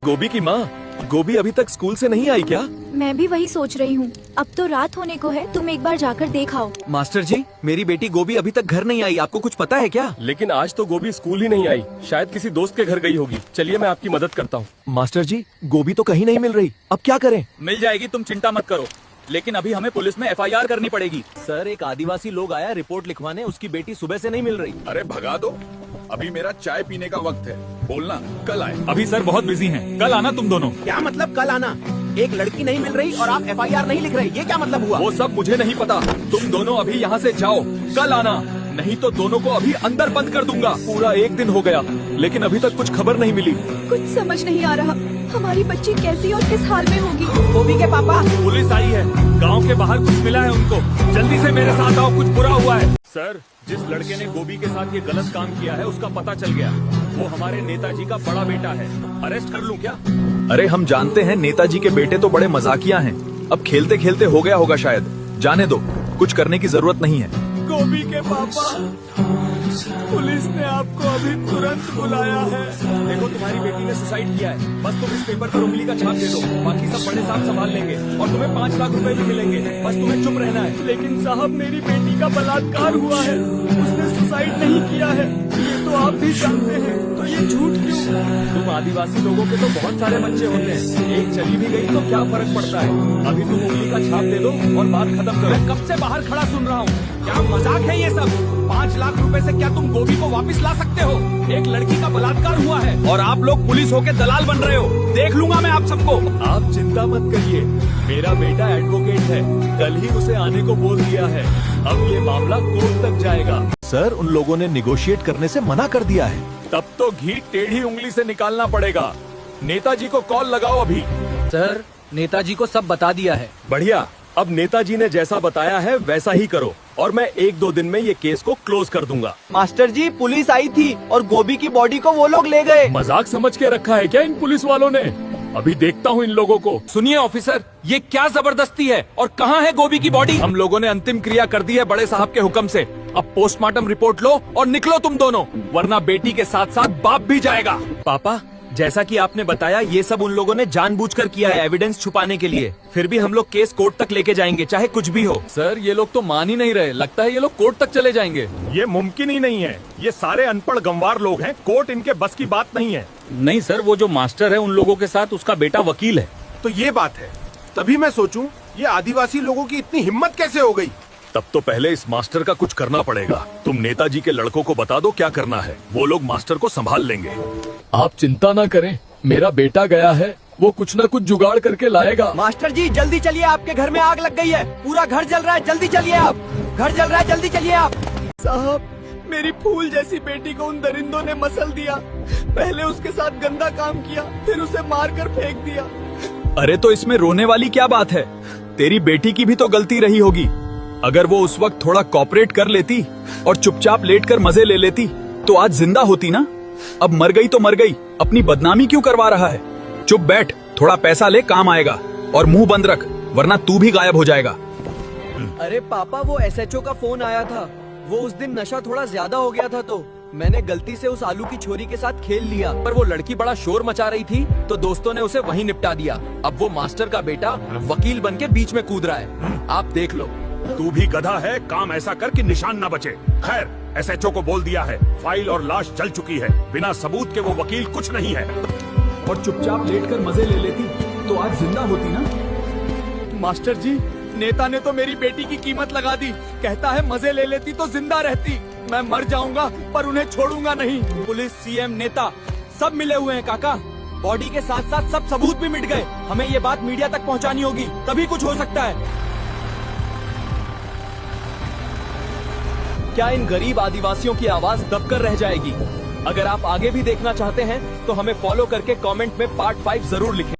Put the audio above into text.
गोभी की माँ, गोभी अभी तक स्कूल से नहीं आई क्या? मैं भी वही सोच रही हूँ। अब तो रात होने को है, तुम एक बार जाकर देख आओ। मास्टर जी, मेरी बेटी गोभी अभी तक घर नहीं आई, आपको कुछ पता है क्या? लेकिन आज तो गोभी स्कूल ही नहीं आई, शायद किसी दोस्त के घर गई होगी। चलिए मैं आपकी मदद करता हूँ। मास्टर जी, गोभी तो कहीं नहीं मिल रही, अब क्या करें? मिल जाएगी, तुम चिंता मत करो, लेकिन अभी हमें पुलिस में FIR करनी पड़ेगी। सर, एक आदिवासी लोग आया रिपोर्ट लिखवाने, उसकी बेटी सुबह से नहीं मिल रही। अरे भगा दो, अभी मेरा चाय पीने का वक्त है। बोलना कल आए। अभी सर बहुत बिजी हैं, कल आना तुम दोनों। क्या मतलब कल आना? एक लड़की नहीं मिल रही और आप FIR नहीं लिख रहे, ये क्या मतलब हुआ? वो सब मुझे नहीं पता, तुम दोनों अभी यहाँ से जाओ, कल आना, नहीं तो दोनों को अभी अंदर बंद कर दूंगा। पूरा एक दिन हो गया, लेकिन अभी तक कुछ खबर नहीं मिली। कुछ समझ नहीं आ रहा, हमारी बच्ची कैसी और किस हाल में होगी। गोभी के पापा, पुलिस आई है, गांव के बाहर कुछ मिला है उनको, जल्दी से मेरे साथ आओ, कुछ बुरा हुआ है। सर, जिस लड़के ने गोभी के साथ ये गलत काम किया है उसका पता चल गया, वो हमारे नेताजी का बड़ा बेटा है। अरेस्ट कर लूं क्या? अरे हम जानते हैं नेताजी के बेटे तो बड़े मजाकिया हैं। अब खेलते खेलते हो गया होगा शायद, जाने दो, कुछ करने की जरूरत नहीं है। गोभी के पापा, पुलिस ने आपको अभी तुरंत बुलाया है। देखो, तुम्हारी बेटी ने सुसाइड किया है, बस तुम इस पेपर पर उंगली का छाप दे दो, बाकी सब बड़े साहब संभाल लेंगे और तुम्हें 5 लाख रुपए भी मिलेंगे, बस तुम्हें चुप रहना है। लेकिन साहब, मेरी बेटी का बलात्कार हुआ है, उसने सुसाइड नहीं किया है, ये तो आप भी जानते हैं, तो ये झूठ क्यों? तुम आदिवासी लोगों के तो बहुत सारे बच्चे होते हैं, एक चली भी गई तो क्या फर्क पड़ता है। अभी तुम उंगली का छाप दे दो और बात खत्म करो। मैं कब से बाहर खड़ा सुन रहा हूँ, क्या मजाक है ये सब? 5 लाख रुपए से क्या तुम गोभी को वापस ला सकते हो? एक लड़की का बलात्कार हुआ है और आप लोग पुलिस होके दलाल बन रहे हो। देख लूंगा मैं आप सबको। आप चिंता मत करिए, मेरा बेटा एडवोकेट है, कल ही उसे आने को बोल दिया है। अब ये मामला कोर्ट तक जाएगा। सर, उन लोगों ने निगोशिएट करने से मना कर दिया है। तब तो घी टेढ़ी उंगली से निकालना पड़ेगा। नेताजी को कॉल लगाओ अभी। सर, नेताजी को सब बता दिया है। बढ़िया, अब नेताजी ने जैसा बताया है वैसा ही करो और मैं 1-2 दिन में ये केस को क्लोज कर दूंगा। मास्टर जी, पुलिस आई थी और गोभी की बॉडी को वो लोग ले गए। मजाक समझ के रखा है क्या इन पुलिस वालों ने? अभी देखता हूँ इन लोगों को। सुनिए ऑफिसर, ये क्या जबरदस्ती है और कहाँ है गोभी की बॉडी? हम लोगों ने अंतिम क्रिया कर दी है बड़े साहब के हुक्म से। अब पोस्टमार्टम रिपोर्ट लो और निकलो तुम दोनों, वरना बेटी के साथ साथ बाप भी जाएगा। पापा, जैसा कि आपने बताया, ये सब उन लोगों ने जानबूझकर किया है, एविडेंस छुपाने के लिए। फिर भी हम लोग केस कोर्ट तक लेके जाएंगे, चाहे कुछ भी हो। सर, ये लोग तो मान ही नहीं रहे, लगता है ये लोग कोर्ट तक चले जाएंगे। ये मुमकिन ही नहीं है, ये सारे अनपढ़ गंवार लोग हैं, कोर्ट इनके बस की बात नहीं है। नहीं सर, वो जो मास्टर है उन लोगों के साथ उसका बेटा वकील है। तो ये बात है, तभी मैं सोचूं ये आदिवासी लोगों की इतनी हिम्मत कैसे हो गई। तब तो पहले इस मास्टर का कुछ करना पड़ेगा। तुम नेताजी के लड़कों को बता दो क्या करना है, वो लोग मास्टर को संभाल लेंगे। आप चिंता ना करें, मेरा बेटा गया है, वो कुछ न कुछ जुगाड़ करके लाएगा। मास्टर जी, जल्दी चलिए, आपके घर में आग लग गई है, पूरा घर जल रहा है, जल्दी चलिए आप। घर जल रहा है, जल्दी चलिए आप। साहब, मेरी फूल जैसी बेटी को उन दरिंदों ने मसल दिया। पहले उसके साथ गंदा काम किया, फिर उसे मारकर फेंक दिया। अरे तो इसमें रोने वाली क्या बात है? तेरी बेटी की भी तो गलती रही होगी। अगर वो उस वक्त थोड़ा कॉपरेट कर लेती और चुपचाप लेटकर मजे ले लेती तो आज जिंदा होती ना। अब मर गई तो मर गई, अपनी बदनामी क्यों करवा रहा है? चुप बैठ, थोड़ा पैसा ले, काम आएगा, और मुंह बंद रख, वरना तू भी गायब हो जाएगा। अरे पापा, वो SHO का फोन आया था। वो उस दिन नशा थोड़ा ज्यादा हो गया था तो मैंने गलती से उस आलू की छोरी के साथ खेल लिया, पर वो लड़की बड़ा शोर मचा रही थी तो दोस्तों ने उसे वहीं निपटा दिया। अब वो मास्टर का बेटा वकील बन के बीच में कूद रहा है, आप देख लो। तू भी गधा है, काम ऐसा कर कि निशान न बचे। खैर, SHO को बोल दिया है, फाइल और लाश जल चुकी है, बिना सबूत के वो वकील कुछ नहीं है। और चुपचाप लेटकर मजे ले लेती तो आज जिंदा होती ना। मास्टर जी, नेता ने तो मेरी बेटी की कीमत लगा दी, कहता है मजे ले लेती तो जिंदा रहती। मैं मर जाऊंगा पर उन्हें छोड़ूंगा नहीं। पुलिस, CM, नेता सब मिले हुए हैं काका। बॉडी के साथ साथ सब सबूत भी मिट गए। हमें ये बात मीडिया तक पहुंचानी होगी, तभी कुछ हो सकता है। क्या इन गरीब आदिवासियों की आवाज दबकर रह जाएगी? अगर आप आगे भी देखना चाहते हैं तो हमें फॉलो करके कमेंट में पार्ट 5 जरूर लिखें।